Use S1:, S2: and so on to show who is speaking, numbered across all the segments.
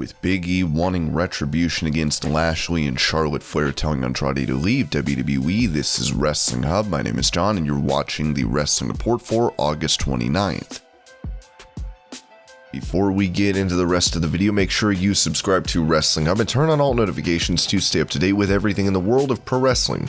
S1: With Big E wanting retribution against Lashley and Charlotte Flair telling Andrade to leave WWE, this is Wrestling Hub. My name is John and you're watching the Wrestling Report for August 29th. Before we get into the rest of the video, make sure you subscribe to Wrestling Hub and turn on all notifications to stay up to date with everything in the world of pro wrestling.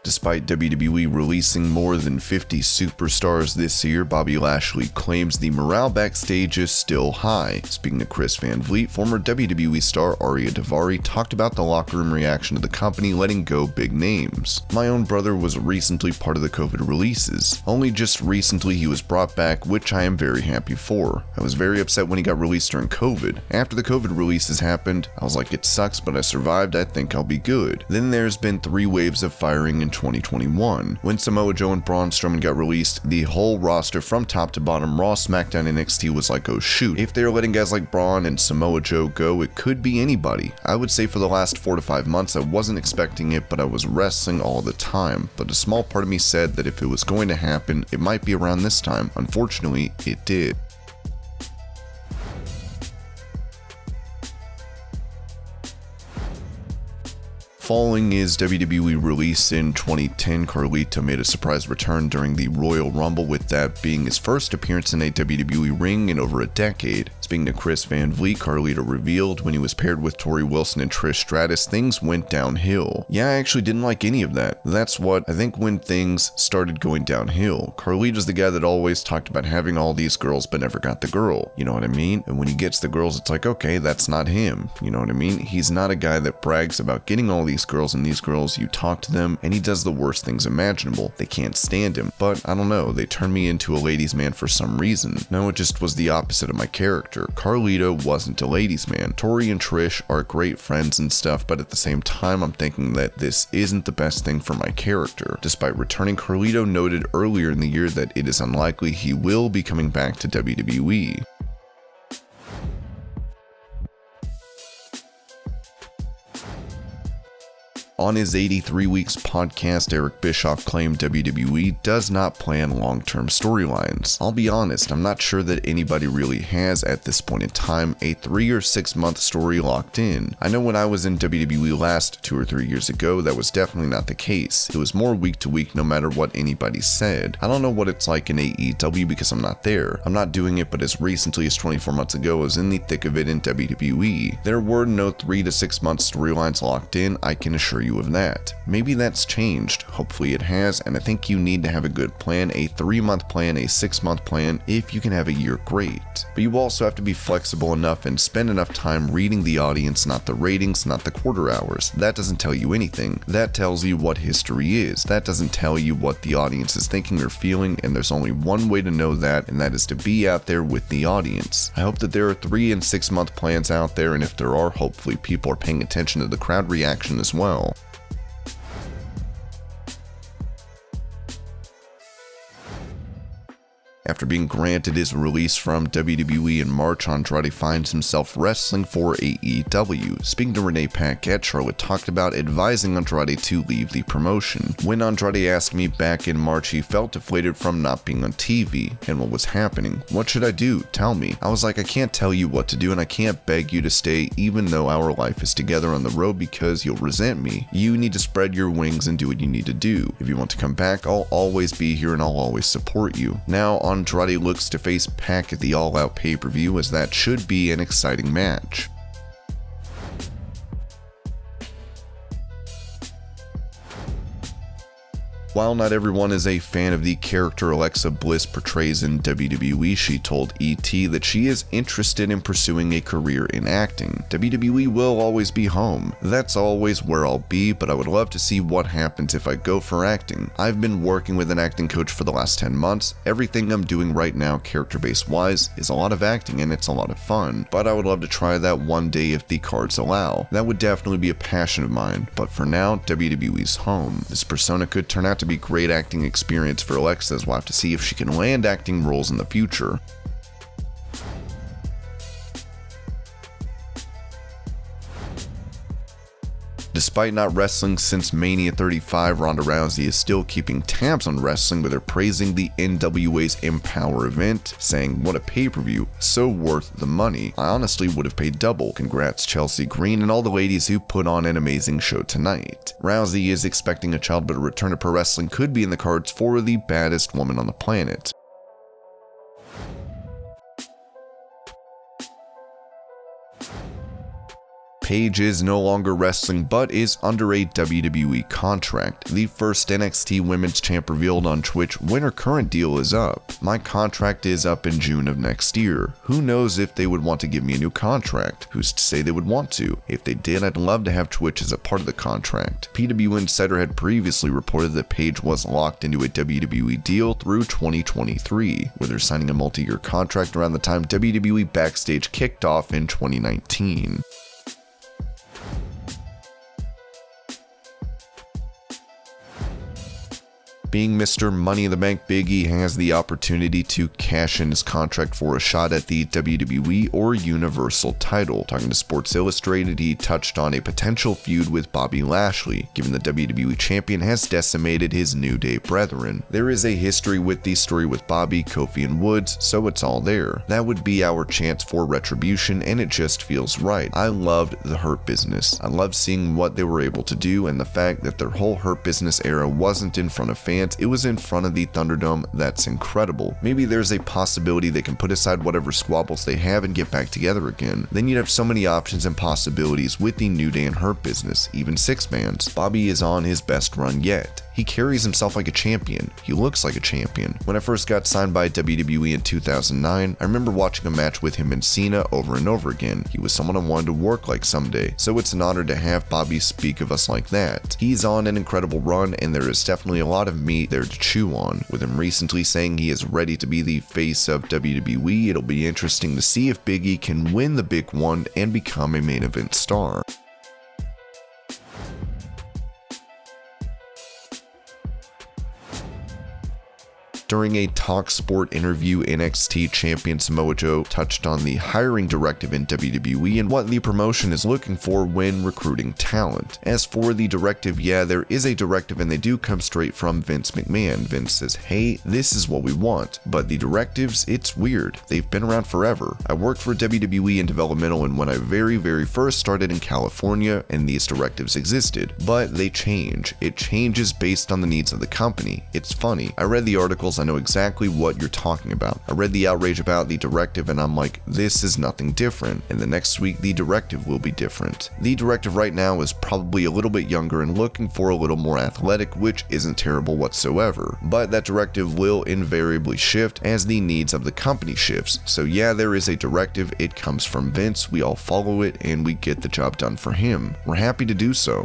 S1: Despite WWE releasing more than 50 superstars this year, Bobby Lashley claims the morale backstage is still high. Speaking to Chris Van Vliet, former WWE star Ariya Daivari talked about the locker room reaction to the company letting go big names. My own brother was recently part of the COVID releases. Only just recently he was brought back, which I am very happy for. I was very upset when he got released during COVID. After the COVID releases happened, I was like, it sucks, but I survived, I think I'll be good. Then there's been 3 waves of firing in 2021. When Samoa Joe and Braun Strowman got released, the whole roster from top to bottom, Raw, SmackDown, and NXT was like, oh shoot, if they're letting guys like Braun and Samoa Joe go, it could be anybody. I would say for the last 4 to 5 months I wasn't expecting it, but I was wrestling all the time. But a small part of me said that if it was going to happen, it might be around this time. Unfortunately, it did. Following his WWE release in 2010, Carlito made a surprise return during the Royal Rumble, with that being his first appearance in a WWE ring in over a decade. Speaking to Chris Van Vliet, Carlito revealed when he was paired with Tori Wilson and Trish Stratus, things went downhill. Yeah, I actually didn't like any of that. That's what I think when things started going downhill. Carlito's the guy that always talked about having all these girls but never got the girl. You know what I mean? And when he gets the girls, it's like, okay, that's not him. You know what I mean? He's not a guy that brags about getting all these girls, and these girls, you talk to them and he does the worst things imaginable. They can't stand him, but I don't know, they turned me into a ladies man for some reason. No, it just was the opposite of my character. Carlito wasn't a ladies man. Tori and Trish are great friends and stuff, but at the same time I'm thinking that this isn't the best thing for my character. Despite returning, Carlito noted earlier in the year that it is unlikely he will be coming back to WWE. On his 83 Weeks podcast, Eric Bischoff claimed WWE does not plan long-term storylines. I'll be honest, I'm not sure that anybody really has at this point in time a 3 or 6 month story locked in. I know when I was in WWE last 2 or 3 years ago, that was definitely not the case. It was more week to week no matter what anybody said. I don't know what it's like in AEW because I'm not there. I'm not doing it, but as recently as 24 months ago, I was in the thick of it in WWE. There were no 3 to 6 month storylines locked in, I can assure you of that. Maybe that's changed, hopefully it has, and I think you need to have a good plan, a 3-month plan, a 6-month plan. If you can have a year, great. But you also have to be flexible enough and spend enough time reading the audience, not the ratings, not the quarter hours. That doesn't tell you anything. That tells you what history is. That doesn't tell you what the audience is thinking or feeling, and there's only one way to know that, and that is to be out there with the audience. I hope that there are 3 and 6 month plans out there, and if there are, hopefully people are paying attention to the crowd reaction as well. After being granted his release from WWE in March, Andrade finds himself wrestling for AEW. Speaking to Renee Paquette, Charlotte talked about advising Andrade to leave the promotion. When Andrade asked me back in March, he felt deflated from not being on TV and what was happening. What should I do? Tell me. I was like, I can't tell you what to do and I can't beg you to stay even though our life is together on the road because you'll resent me. You need to spread your wings and do what you need to do. If you want to come back, I'll always be here and I'll always support you. Now, Andrade looks to face Pac at the All Out pay-per-view, as that should be an exciting match. While not everyone is a fan of the character Alexa Bliss portrays in WWE, she told ET that she is interested in pursuing a career in acting. WWE will always be home. That's always where I'll be, but I would love to see what happens if I go for acting. I've been working with an acting coach for the last 10 months. Everything I'm doing right now, character-based wise, is a lot of acting and it's a lot of fun, but I would love to try that one day if the cards allow. That would definitely be a passion of mine, but for now, WWE's home. This persona could turn out to be great acting experience for Alexa, as we'll have to see if she can land acting roles in the future. Despite not wrestling since Mania 35, Ronda Rousey is still keeping tabs on wrestling, with her praising the NWA's Empower event, saying, "What a pay-per-view, so worth the money. I honestly would have paid double. Congrats Chelsea Green and all the ladies who put on an amazing show tonight." Rousey is expecting a child, but a return to pro wrestling could be in the cards for the baddest woman on the planet. Paige is no longer wrestling, but is under a WWE contract. The first NXT Women's Champ revealed on Twitch when her current deal is up. "My contract is up in June of next year. Who knows if they would want to give me a new contract? Who's to say they would want to? If they did, I'd love to have Twitch as a part of the contract." PW Insider had previously reported that Paige was locked into a WWE deal through 2023, with her signing a multi-year contract around the time WWE Backstage kicked off in 2019. Being Mr. Money in the Bank, Big E has the opportunity to cash in his contract for a shot at the WWE or Universal title. Talking to Sports Illustrated, he touched on a potential feud with Bobby Lashley, given the WWE champion has decimated his New Day brethren. There is a history with the story with Bobby, Kofi, and Woods, so it's all there. That would be our chance for retribution, and it just feels right. I loved the Hurt Business. I loved seeing what they were able to do, and the fact that their whole Hurt Business era wasn't in front of fans, it was in front of the Thunderdome. That's incredible. Maybe there's a possibility they can put aside whatever squabbles they have and get back together again. Then you'd have so many options and possibilities with the New Day and Hurt Business, even six-mans. Bobby is on his best run yet. He carries himself like a champion. He looks like a champion. When I first got signed by WWE in 2009, I remember watching a match with him and Cena over and over again. He was someone I wanted to work like someday, so it's an honor to have Bobby speak of us like that. He's on an incredible run, and there is definitely a lot of meat there to chew on. With him recently saying he is ready to be the face of WWE, it'll be interesting to see if Big E can win the big one and become a main event star. During a TalkSport interview, NXT champion Samoa Joe touched on the hiring directive in WWE and what the promotion is looking for when recruiting talent. As for the directive, yeah, there is a directive and they do come straight from Vince McMahon. Vince says, "Hey, this is what we want." But the directives, it's weird. They've been around forever. I worked for WWE in developmental, and when I very first started in California, and these directives existed. But they change. It changes based on the needs of the company. It's funny. I read the articles, I know exactly what you're talking about. I read the outrage about the directive and I'm like, this is nothing different. And the next week, the directive will be different. The directive right now is probably a little bit younger and looking for a little more athletic, which isn't terrible whatsoever. But that directive will invariably shift as the needs of the company shifts. So yeah, there is a directive. It comes from Vince. We all follow it and we get the job done for him. We're happy to do so.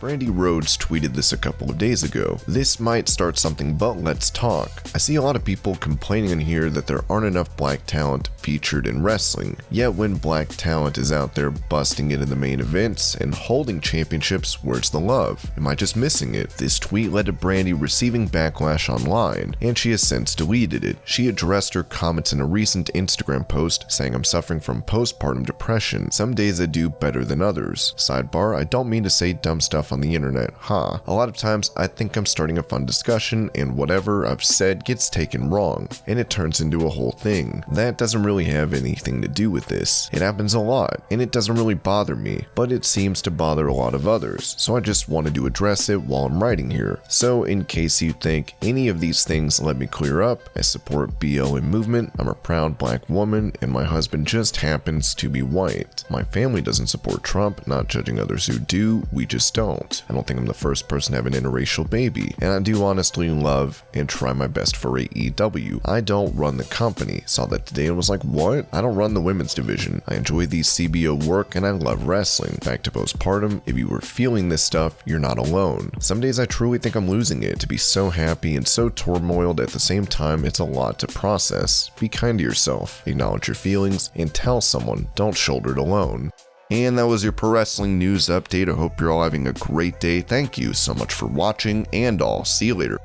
S1: Brandi Rhodes tweeted this a couple of days ago. "This might start something, but let's talk. I see a lot of people complaining in here that there aren't enough black talent featured in wrestling. Yet when black talent is out there busting into the main events and holding championships, where's the love? Am I just missing it?" This tweet led to Brandi receiving backlash online, and she has since deleted it. She addressed her comments in a recent Instagram post, saying, "I'm suffering from postpartum depression. Some days I do better than others. Sidebar, I don't mean to say dumb stuff on the internet, huh? A lot of times I think I'm starting a fun discussion and whatever I've said gets taken wrong, and it turns into a whole thing. That doesn't really have anything to do with this. It happens a lot, and it doesn't really bother me, but it seems to bother a lot of others, so I just wanted to address it while I'm writing here. So in case you think any of these things let me clear up, I support BLM movement, I'm a proud black woman, and my husband just happens to be white. My family doesn't support Trump, not judging others who do, we just don't. I don't think I'm the first person to have an interracial baby, and I do honestly love and try my best for AEW. I don't run the company. Saw that today and was like, what? I don't run the women's division. I enjoy the CBO work and I love wrestling. Back to postpartum, if you were feeling this stuff, you're not alone. Some days I truly think I'm losing it. To be so happy and so turmoiled at the same time, it's a lot to process. Be kind to yourself, acknowledge your feelings, and tell someone, don't shoulder it alone." And that was your pro wrestling news update. I hope you're all having a great day. Thank you so much for watching, and I'll see you later.